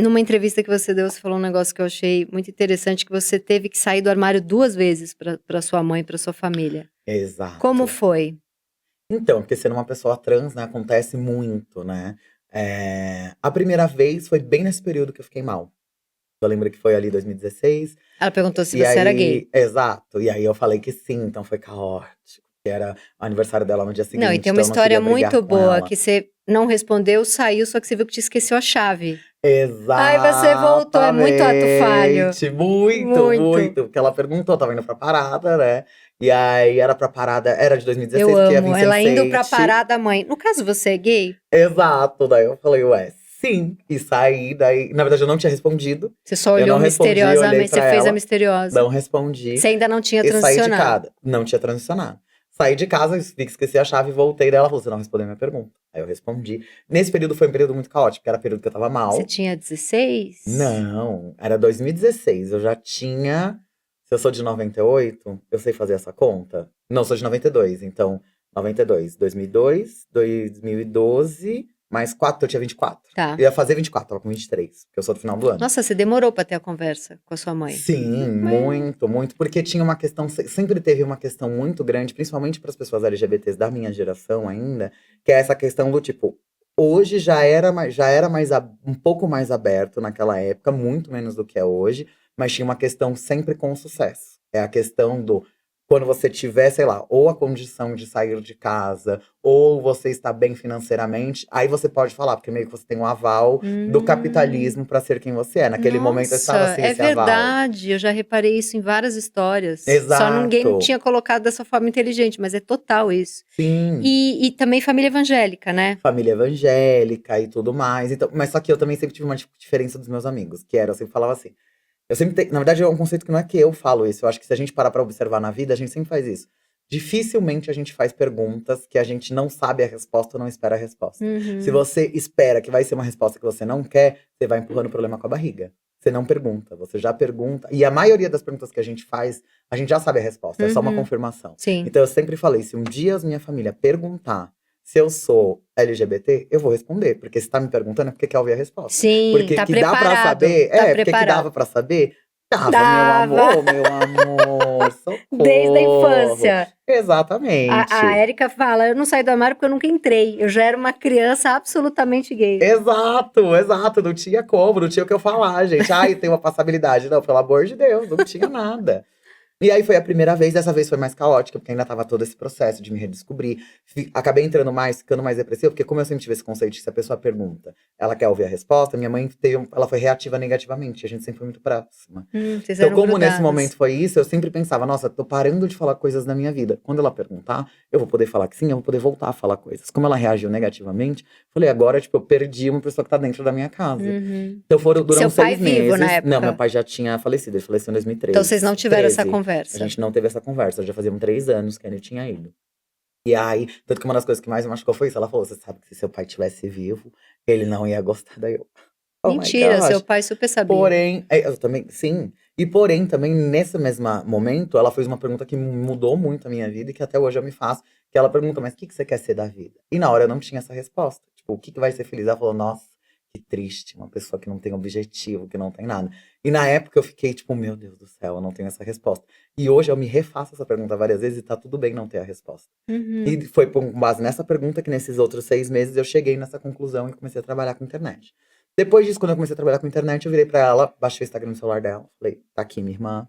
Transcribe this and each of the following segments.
Numa entrevista que você deu, você falou um negócio que eu achei muito interessante, que você teve que sair do armário 2 vezes pra sua mãe, pra sua família. Como Exato. foi? Então, porque sendo uma pessoa trans, né, acontece muito, né. A primeira vez foi bem nesse período que eu fiquei mal. Eu lembro que foi ali 2016, Ela perguntou se e você era gay. aí exato, e aí eu falei que sim, então foi caótico, que era o aniversário dela no dia Não, e seguinte, tem uma então eu não história queria brigar muito com boa, ela. que você não respondeu, saiu, só que você viu que te esqueceu a chave. Aí você voltou, é muito ato falho. Exatamente! Muito, Muito. muito. Porque ela perguntou, estava indo pra parada, né, e aí era pra parada era de Eu 2016, porque ia vir amo, ela indo pra Sense8. parada, mãe: "No caso, você é gay?" Exato, daí eu falei: "Ué, sim", e saí, daí na verdade eu não tinha respondido, Você só eu olhou não respondi, olhei misteriosamente, você pra fez a ela, misteriosa. não respondi Você ainda não tinha e saí de transicionado. casa. Não tinha transicionado. Saí de casa, vi que esqueci a chave, voltei, daí ela falou: "Você não respondeu a minha pergunta". Aí eu respondi. Nesse período foi um período muito caótico, porque era período que eu estava Você mal. tinha 16? Não, era 2016, eu já tinha se eu sou de 98, eu sei fazer essa conta? Não, sou de 92, então 92, 2002, 2012, mais 4, eu tinha 24. Tá. Eu ia fazer 24, estava com 23, porque eu sou do final do ano. Nossa, você demorou pra ter a conversa com a sua mãe. Sim, Mas muito, muito, porque tinha uma questão sempre teve uma questão muito grande, principalmente para as pessoas LGBTs da minha geração ainda, que é essa questão do tipo, hoje já era mais um pouco mais aberto naquela época, muito menos do que é hoje, mas tinha uma questão sempre com o sucesso. É a questão do quando você tiver, sei lá, ou a condição de sair de casa, ou você está bem financeiramente, aí você pode falar, porque meio que você tem um aval do capitalismo para ser quem você é. Naquele momento eu Nossa, estava sem é esse aval. verdade, eu já reparei isso em várias histórias. Só ninguém Exato. tinha colocado dessa forma inteligente, mas é total isso. Sim. E também família evangélica, né? Família evangélica e tudo mais. Então, mas só que eu também sempre tive uma diferença dos meus amigos, que era, eu sempre falava assim. Eu sempre na verdade é um conceito que não é que eu falo isso, eu acho que se a gente parar pra observar na vida, a gente sempre faz isso. Dificilmente a gente faz perguntas que a gente não sabe a resposta ou não espera a resposta. Se Uhum. você espera que vai ser uma resposta que você não quer, você vai empurrando o problema com a barriga. Você não pergunta, você já pergunta. E a maioria das perguntas que a gente faz, a gente já sabe a resposta, é só uma Uhum. confirmação. Sim. Então eu sempre falei, se um dia a minha família perguntar se eu sou LGBT, eu vou responder, porque se tá me perguntando é porque quer ouvir a resposta. Sim, Porque tá que dá pra preparado, saber tá porque que dava preparado. pra saber? Dava, meu Dava! amor, meu amor, Desde a socorro. infância. A Exatamente. Érica fala: "Eu não saí do armário porque eu nunca entrei, eu já era uma criança absolutamente gay". Exato, exato, não tinha como, não tinha o que eu falar, gente. "Ai, tem uma passabilidade", não, pelo amor de Deus, não tinha nada. E aí foi a primeira vez, dessa vez foi mais caótica, porque ainda estava todo esse processo de me redescobrir. Acabei entrando mais, ficando mais depressiva, porque como eu sempre tive esse conceito de se a pessoa pergunta, ela quer ouvir a resposta, minha mãe ela foi reativa negativamente, a gente sempre foi muito próxima. Vocês Então, eram como nesse momento grudadas. foi isso, eu sempre pensava, nossa, tô parando de falar coisas na minha vida. Quando ela perguntar, eu vou poder falar que sim, eu vou poder voltar a falar coisas. Como ela reagiu negativamente, falei, agora, tipo, eu perdi uma pessoa que tá dentro da minha casa. Uhum. Então E durou seu uns pai 6 vivo na meses. Não, meu época? pai já tinha falecido, ele faleceu em Então vocês 2003, não tiveram essa 13. A conversa? gente não teve essa conversa, já faziam 3 anos que ele tinha ido. E aí, tanto que uma das coisas que mais me machucou foi isso, ela falou: "Você sabe que se seu pai tivesse vivo, ele não ia gostar". Daí eu: "Oh my Mentira, seu gosh". pai super sabia. Porém eu também sim. E porém, também nesse mesma momento, ela fez uma pergunta que mudou muito a minha vida e que até hoje eu me faço, que ela pergunta: "Mas o que que você quer ser da vida?". E na hora eu não tinha essa resposta. Tipo, o que que vai ser feliz? Ela falou: "Nossa, que triste, uma pessoa que não tem objetivo, que não tem nada". E na época eu fiquei tipo: "Meu Deus do céu, eu não tenho essa resposta". E hoje eu me refaço essa pergunta várias vezes e tá tudo bem não ter a resposta. Uhum. E foi com base nessa pergunta que nesses outros 6 meses eu cheguei nessa conclusão e comecei a trabalhar com internet. Depois disso, quando eu comecei a trabalhar com internet, eu virei pra ela, baixei o Instagram no celular dela, falei: "Tá aqui minha irmã,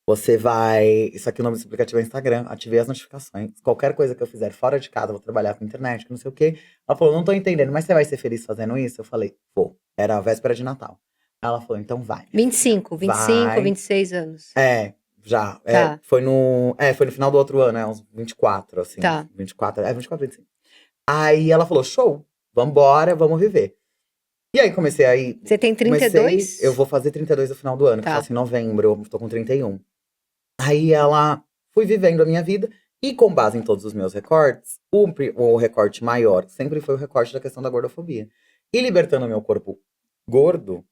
você vai isso aqui o nome desse aplicativo é Instagram, ativei as notificações, qualquer coisa que eu fizer fora de casa, eu vou trabalhar com internet, que não sei o quê". Ela falou: "Não tô entendendo, mas você vai ser feliz fazendo isso?". Eu falei: "Vou". Era a véspera de Natal. Ela falou: "Então vai minha filha, 25, 25, vai". 26 anos. É, já. Tá, Foi no final do outro ano, uns 24, assim, tá. 24, 24, 25. Aí ela falou: "Show, vambora, vamos viver". E aí Você tem eu 32? vou fazer 32 no final do ano, que eu Tá. faço em novembro, eu tô com 31. Aí ela fui vivendo a minha vida e com base em todos os meus recortes, o recorte maior sempre foi o recorte da questão da gordofobia. E libertando o meu corpo gordo,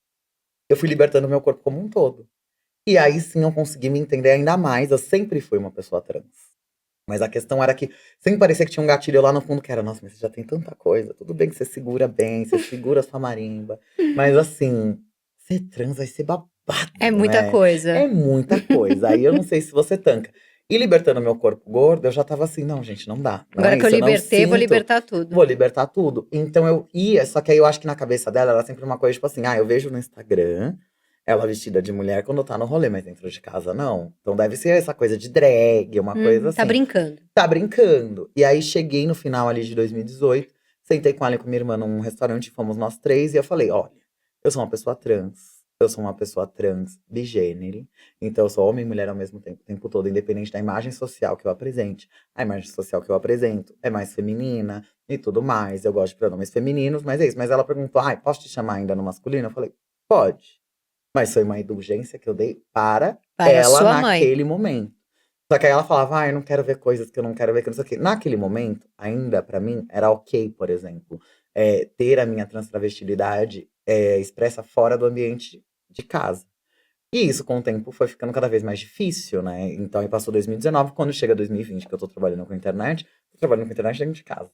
eu fui libertando o meu corpo como um todo. E aí sim eu consegui me entender ainda mais, eu sempre fui uma pessoa trans. Mas a questão era que sempre parecia que tinha um gatilho lá no fundo que era, nossa, mas você já tem tanta coisa. Tudo bem que você segura bem, você segura a sua marimba. Mas assim, ser trans vai ser babado, É muita né? coisa. É muita coisa. Aí eu não sei se você tanca. E libertando meu corpo gordo, eu já tava assim, não, gente, não dá. Não Agora é que eu isso, eu não libertei, vou sinto, libertar tudo. vou libertar tudo. Então eu ia, só que aí eu acho que na cabeça dela era sempre uma coisa tipo assim, eu vejo no Instagram ela vestida de mulher quando tá no rolê, mas dentro de casa não. Então deve ser essa coisa de drag, uma coisa Tá assim. brincando. Tá brincando. E aí cheguei no final ali de 2018, sentei com ela e com minha irmã num restaurante, fomos nós três, e eu falei: olha, eu sou uma pessoa trans. Eu sou uma pessoa trans bigênero. Então eu sou homem e mulher ao mesmo tempo, o tempo todo, independente da imagem social que eu apresente. A imagem social que eu apresento é mais feminina e tudo mais. Eu gosto de pronomes femininos, mas é isso. Mas ela perguntou: posso te chamar ainda no masculino? Eu falei: pode. Mas foi uma indulgência que eu dei para ela sua mãe. naquele momento. Só que aí ela falava, eu não quero ver coisas que eu não quero ver, que não sei o quê. Naquele momento, ainda pra mim, era ok, por exemplo, ter a minha transtravestilidade expressa fora do ambiente de casa. E isso, com o tempo, foi ficando cada vez mais difícil, né? Então, aí passou 2019, quando chega 2020, que eu tô trabalhando com internet, tô trabalhando com internet dentro de casa.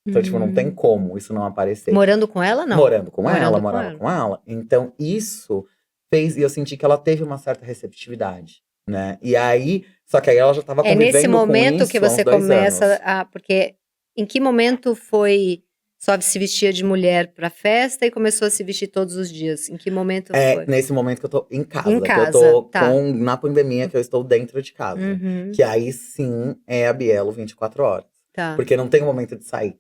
Então, tipo, não tem como isso não aparecer. Morando com ela, não? Morando com ela, morava com ela. Então, isso fez, e eu senti que ela teve uma certa receptividade, né? E aí, só que aí ela já tava convivendo com isso. É nesse momento que você começa a... Porque em que momento foi só se vestia de mulher pra festa e começou a se vestir todos os dias? Em que momento foi? Nesse momento que eu tô em casa. Em casa, que eu tô tá. na pandemia, que eu estou dentro de casa. Que aí sim é a Bielo 24 horas. Tá. Porque não tem o momento de sair.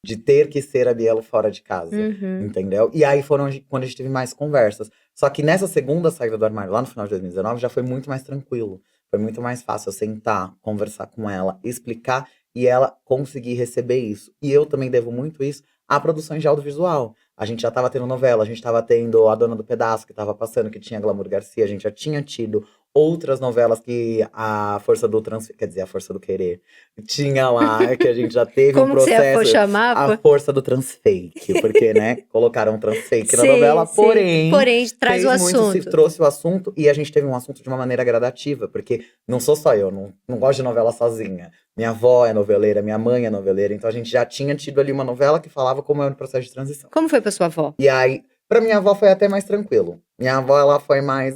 De ter que ser a Bielo fora de casa, entendeu? E aí foram quando a gente teve mais conversas. Só que nessa segunda saída do armário, lá no final de 2019, já foi muito mais tranquilo. Foi muito mais fácil eu sentar, conversar com ela, explicar e ela conseguir receber isso. E eu também devo muito isso à produção de audiovisual. A gente já tava tendo novela, a gente tava tendo A Dona do Pedaço, que tava passando, que tinha Glamour Garcia, a gente já tinha tido outras novelas que a Força do quer dizer, a Força do Querer, tinha lá, que a gente já teve um processo. Como você chamar? A Força do Transfake, porque, né, colocaram transfake na novela, porém traz o assunto. Trouxe o assunto, e a gente teve um assunto de uma maneira gradativa, porque não sou só eu, não gosto de novela sozinha. Minha avó é noveleira, minha mãe é noveleira, então a gente já tinha tido ali uma novela que falava como é o processo de transição. Como foi pra sua avó? E aí, pra minha avó foi até mais tranquilo. Minha avó, ela foi mais,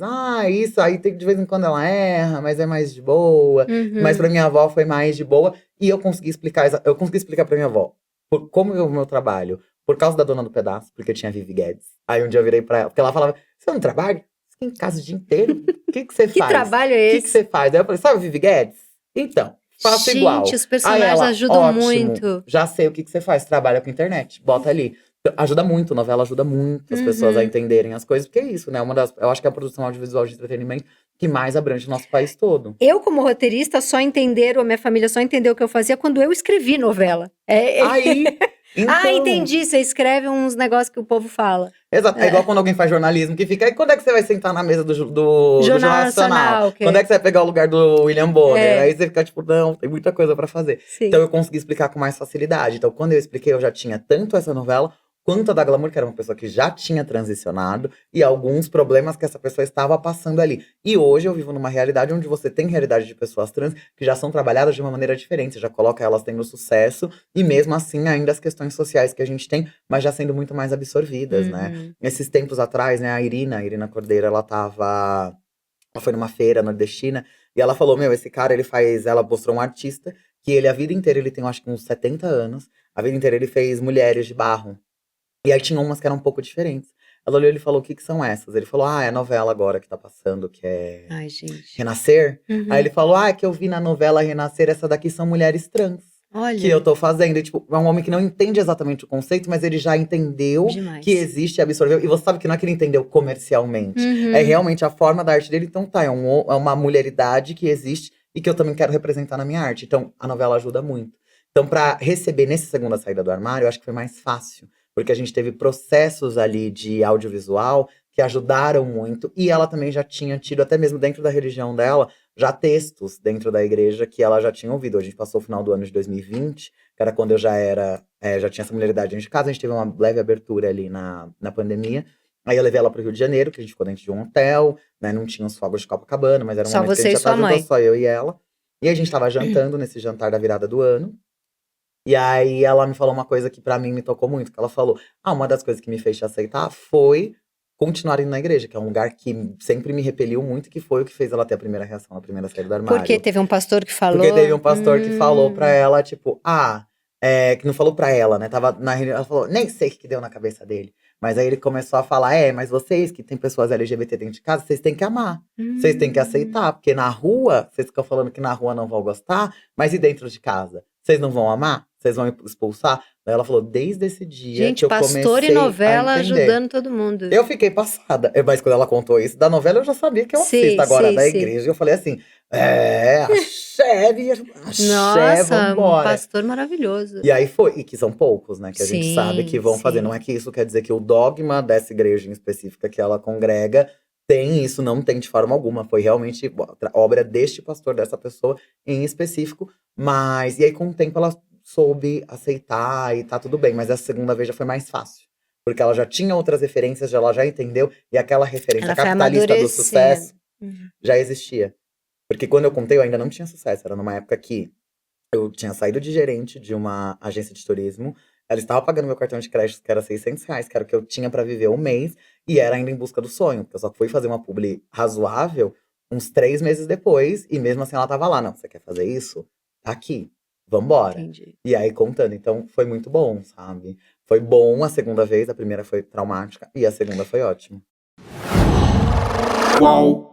isso aí de vez em quando ela erra, mas é mais de boa. Mas pra minha avó foi mais de boa. E eu consegui explicar pra minha avó como é o meu trabalho. Por causa da Dona do Pedaço, porque eu tinha a Vivi Guedes. Aí um dia eu virei pra ela, porque ela falava, você não trabalha? Você fica em casa o dia inteiro? O que você faz? Que trabalho é esse? O que você faz? Aí eu falei, sabe a Vivi Guedes? Então, faço igual. Gente, os personagens ajudam muito. Já sei o que você faz, trabalha com internet, bota ali. Ajuda muito, novela ajuda muito as pessoas a entenderem as coisas, porque é isso, né? Eu acho que é a produção audiovisual de entretenimento que mais abrange o nosso país todo. Eu, como roteirista, a minha família só entendeu o que eu fazia quando eu escrevi novela. Aí. Então... entendi. Você escreve uns negócios que o povo fala. Exato. É igual quando alguém faz jornalismo, que fica. E quando é que você vai sentar na mesa do Jornal Nacional? Okay. Quando é que você vai pegar o lugar do William Bonner? Aí você fica tipo, não, tem muita coisa pra fazer. Sim. Então eu consegui explicar com mais facilidade. Então quando eu expliquei, eu já tinha tanto essa novela quanto a da Glamour, que era uma pessoa que já tinha transicionado, e alguns problemas que essa pessoa estava passando ali. E hoje eu vivo numa realidade onde você tem realidade de pessoas trans que já são trabalhadas de uma maneira diferente, você já coloca elas tendo sucesso, e mesmo assim ainda as questões sociais que a gente tem, mas já sendo muito mais absorvidas, né? Esses tempos atrás, né, a Irina Cordeiro, ela foi numa feira nordestina, e ela falou, esse cara, ela mostrou um artista, que ele a vida inteira, ele tem, eu acho que uns 70 anos, a vida inteira ele fez Mulheres de Barro. E aí tinha umas que eram um pouco diferentes. Ela olhou e falou, o que são essas? Ele falou, é a novela agora que tá passando, que é Renascer. Aí ele falou, que eu vi na novela Renascer, essa daqui são mulheres trans. Olha. Que eu tô fazendo. E, tipo, é um homem que não entende exatamente o conceito, mas ele já entendeu que existe e absorveu. E você sabe que não é que ele entendeu comercialmente. É realmente a forma da arte dele. Então é uma mulheridade que existe e que eu também quero representar na minha arte. Então a novela ajuda muito. Então pra receber nessa segunda saída do armário, eu acho que foi mais fácil. Porque a gente teve processos ali de audiovisual que ajudaram muito. E ela também já tinha tido, até mesmo dentro da religião dela, já textos dentro da igreja que ela já tinha ouvido. A gente passou o final do ano de 2020, que era quando eu já tinha essa mulheridade dentro de casa. A gente teve uma leve abertura ali na pandemia. Aí eu levei ela pro Rio de Janeiro, que a gente ficou dentro de um hotel, né? Não tinha os fogos de Copacabana, mas era um momento que a gente já juntou, só eu e ela. E a gente tava jantando nesse jantar da virada do ano. E aí ela me falou uma coisa que pra mim me tocou muito. Que ela falou, uma das coisas que me fez te aceitar foi continuar indo na igreja. Que é um lugar que sempre me repeliu muito. Que foi o que fez ela ter a primeira reação, a primeira saída do armário. Porque teve um pastor que falou? Porque teve um pastor que falou pra ela, tipo, que não falou pra ela, né? Tava na reunião, ela falou, nem sei o que deu na cabeça dele. Mas aí ele começou a falar, mas vocês que tem pessoas LGBT dentro de casa, vocês têm que amar. Vocês têm que aceitar. Porque na rua, vocês ficam falando que na rua não vão gostar, mas e dentro de casa? Vocês não vão amar? Vocês vão expulsar? Daí ela falou, desde esse dia Gente, que eu comecei pastor e novela a entender. ajudando todo mundo. Eu fiquei passada. Mas quando ela contou isso, da novela eu já sabia que eu assisto. Agora, da igreja, eu falei assim, axé, Nossa, vambora. Um pastor maravilhoso. E aí foi, e que são poucos, né, que a gente sabe que vão fazer. Não é que isso quer dizer que o dogma dessa igreja em específica que ela congrega tem isso, não tem de forma alguma. Foi realmente obra deste pastor, dessa pessoa em específico. Mas, e aí com o tempo ela soube aceitar e tá tudo bem. Mas a segunda vez já foi mais fácil. Porque ela já tinha outras referências, ela já entendeu. E aquela referência capitalista do sucesso já existia. Porque quando eu contei, eu ainda não tinha sucesso. Era numa época que eu tinha saído de gerente de uma agência de turismo. Ela estava pagando meu cartão de crédito, que era R$600, que era o que eu tinha pra viver um mês. E era ainda em busca do sonho. Porque eu só fui fazer uma publi razoável uns 3 meses depois. E mesmo assim ela tava lá. Não, você quer fazer isso? Tá aqui. Vambora. Entendi. E aí contando. Então foi muito bom, sabe? Foi bom a segunda vez. A primeira foi traumática. E a segunda foi ótima. Uau!